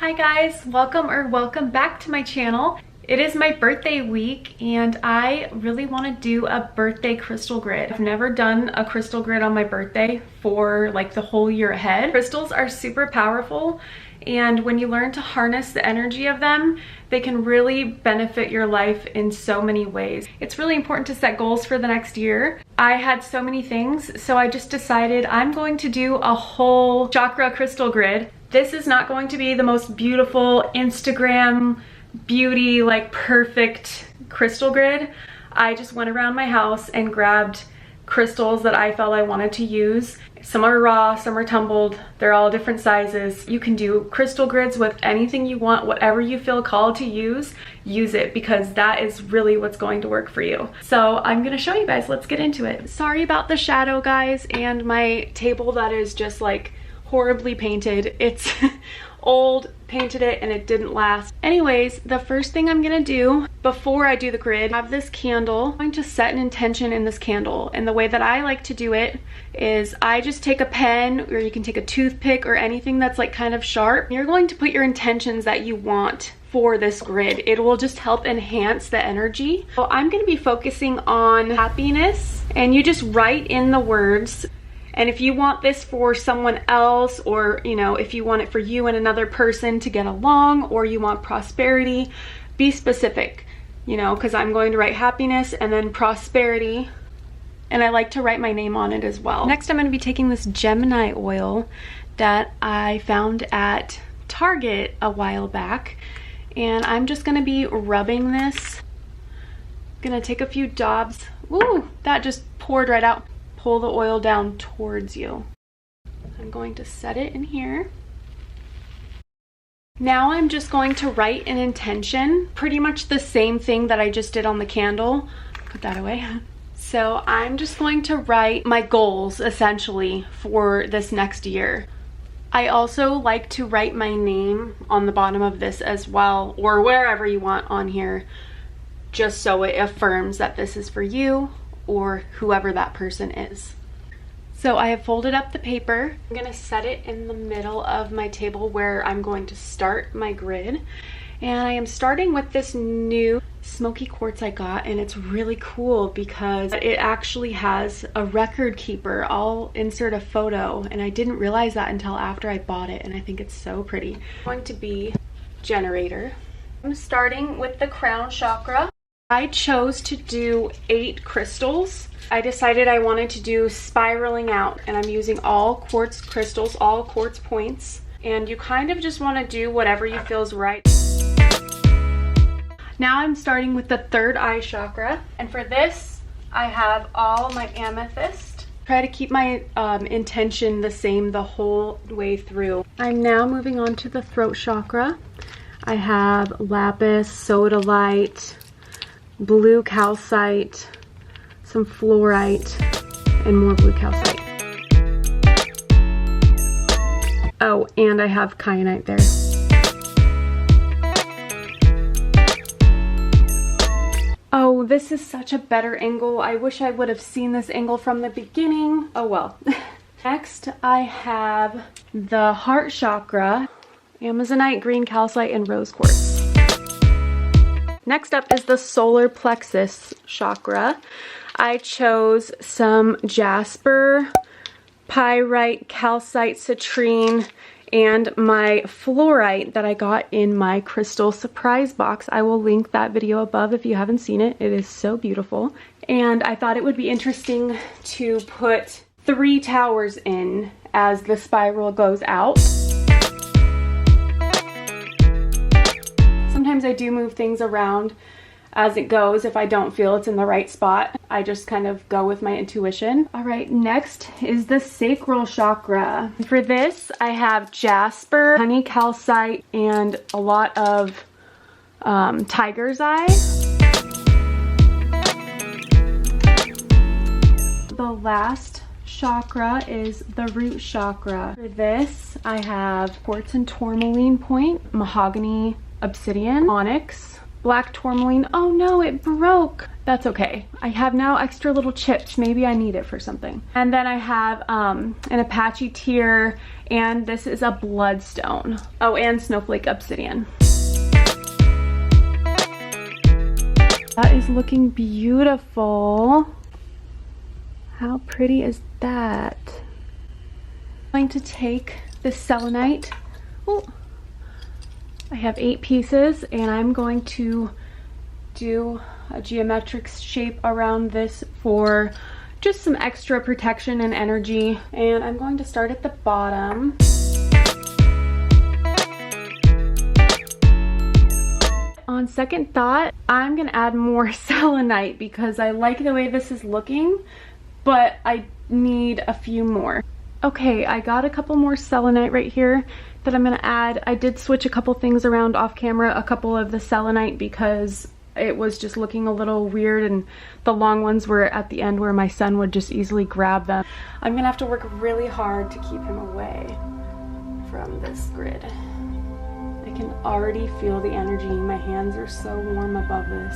Hi guys, welcome back to my channel. It is my birthday week and I really want to do a birthday crystal grid. I've never done a crystal grid on my birthday for like the whole year ahead. Crystals are super powerful, and when you learn to harness the energy of them, they can really benefit your life in so many ways. It's really important to set goals for the next year. I had so many things, so I just decided I'm going to do a whole chakra crystal grid. This is not going to be the most beautiful Instagram beauty, like perfect crystal grid. I just went around my house and grabbed crystals that I felt I wanted to use. Some are raw, some are tumbled. They're all different sizes. You can do crystal grids with anything you want, whatever you feel called to use it, because that is really what's going to work for you. So I'm gonna show you guys, let's get into it. Sorry about the shadow, guys, and my table that is just like horribly painted. It's old, painted it, and it didn't last. Anyways, the first thing I'm gonna do before I do the grid, I have this candle. I'm going to set an intention in this candle, and the way that I like to do it is I just take a pen, or you can take a toothpick or anything that's like kind of sharp. You're going to put your intentions that you want for this grid. It will just help enhance the energy. So I'm gonna be focusing on happiness, and you just write in the words. And if you want this for someone else, or you know, if you want it for you and another person to get along, or you want prosperity, be specific, you know, because I'm going to write happiness and then prosperity, and I like to write my name on it as well. Next, I'm going to be taking this Gemini oil that I found at Target a while back, and I'm just going to be rubbing this. Gonna take a few dobs. Ooh, that just poured right out. Pull the oil down towards you. I'm going to set it in here. Now I'm just going to write an intention, pretty much the same thing that I just did on the candle. Put that away. So I'm just going to write my goals essentially for this next year. I also like to write my name on the bottom of this as well, or wherever you want on here, just so it affirms that this is for you or whoever that person is. So I have folded up the paper. I'm gonna set it in the middle of my table where I'm going to start my grid. And I am starting with this new smoky quartz I got, and it's really cool because it actually has a record keeper. I'll insert a photo, and I didn't realize that until after I bought it, and I think it's so pretty. It's going to be generator. I'm starting with the crown chakra. I chose to do 8 crystals. I decided I wanted to do spiraling out, and I'm using all quartz crystals, all quartz points, and you kind of just want to do whatever you feel is right. Now I'm starting with the third eye chakra, and for this I have all my amethyst. Try to keep my intention the same the whole way through. I'm now moving on to the throat chakra. I have lapis, sodalite, blue calcite, some fluorite, and more blue calcite. Oh, and I have kyanite there. Oh, this is such a better angle. I wish I would have seen this angle from the beginning. Oh well. Next, I have the heart chakra, amazonite, green calcite, and rose quartz. Next up is the solar plexus chakra. I chose some jasper, pyrite, calcite, citrine, and my fluorite that I got in my crystal surprise box. I will link that video above if you haven't seen it. It is so beautiful. And I thought it would be interesting to put 3 towers in as the spiral goes out. Sometimes I do move things around as it goes if I don't feel it's in the right spot. I just kind of go with my intuition. All right, next is the sacral chakra. For this, I have jasper, honey calcite, and a lot of tiger's eye. The last chakra is the root chakra. For this, I have quartz and tourmaline point, mahogany, obsidian, onyx, black tourmaline. Oh no, it broke. That's okay. I have now extra little chips. Maybe I need it for something. And then I have an Apache tear, and this is a bloodstone. Oh, and snowflake obsidian. That is looking beautiful. How pretty is that? I'm going to take this selenite. Oh, I have 8 pieces, and I'm going to do a geometric shape around this for just some extra protection and energy. And I'm going to start at the bottom. On second thought, I'm gonna add more selenite because I like the way this is looking, but I need a few more. Okay, I got a couple more selenite right here that I'm gonna add. I did switch a couple things around off camera, a couple of the selenite, because it was just looking a little weird, and the long ones were at the end where my son would just easily grab them. I'm gonna have to work really hard to keep him away from this grid. I can already feel the energy. My hands are so warm above this.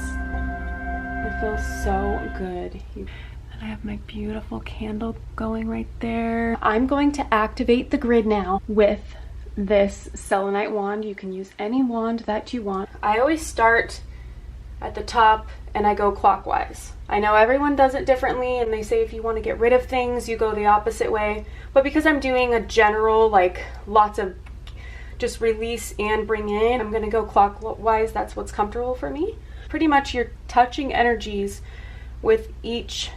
It feels so good. And I have my beautiful candle going right there. I'm going to activate the grid now with this selenite wand. You can use any wand that you want. I always start at the top and I go clockwise. I know everyone does it differently, and they say if you want to get rid of things, you go the opposite way. But because I'm doing a general, like lots of just release and bring in, I'm gonna go clockwise. That's what's comfortable for me. Pretty much you're touching energies with each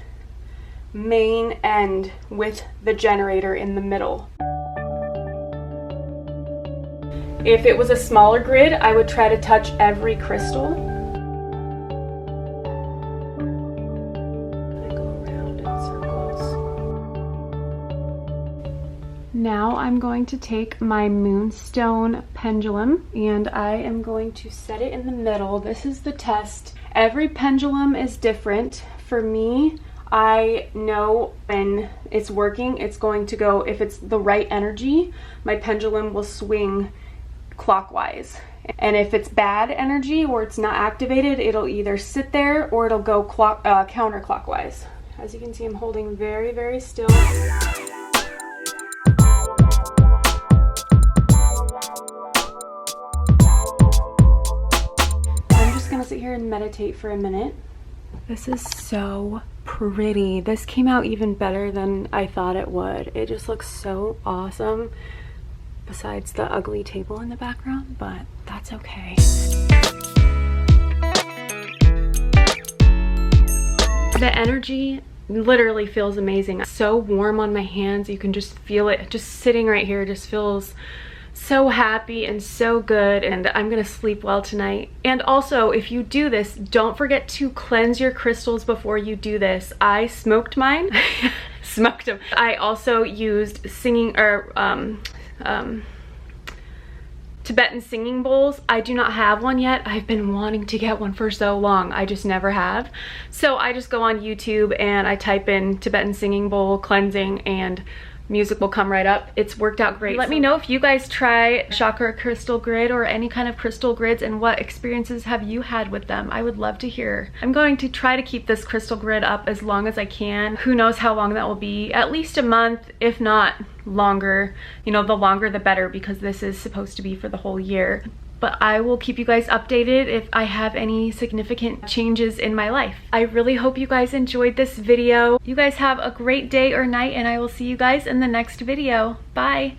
main end with the generator in the middle. If it was a smaller grid, I would try to touch every crystal. I go around in circles. Now I'm going to take my moonstone pendulum, and I am going to set it in the middle. This is the test. Every pendulum is different. For me, I know when it's working, it's going to go, if it's the right energy, my pendulum will swing clockwise. And if it's bad energy or it's not activated, it'll either sit there or it'll go counterclockwise. As you can see, I'm holding very, very still. I'm just gonna sit here and meditate for a minute. This is so pretty. This came out even better than I thought it would. It just looks so awesome, besides the ugly table in the background, but that's okay. The energy literally feels amazing. It's so warm on my hands. You can just feel it. Just sitting right here just feels so happy and so good, and I'm gonna sleep well tonight. And also, if you do this, don't forget to cleanse your crystals before you do this. I smoked mine. Smoked them. I also used singing or Tibetan singing bowls. I do not have one yet. I've been wanting to get one for so long. I just never have. So I just go on YouTube and I type in Tibetan singing bowl cleansing, and music will come right up. It's worked out great. Let me know if you guys try Chakra crystal grid or any kind of crystal grids, and what experiences have you had with them. I would love to hear. I'm going to try to keep this crystal grid up as long as I can. Who knows how long that will be? At least a month, if not longer. You know, the longer the better, because this is supposed to be for the whole year. But I will keep you guys updated if I have any significant changes in my life. I really hope you guys enjoyed this video. You guys have a great day or night, and I will see you guys in the next video. Bye.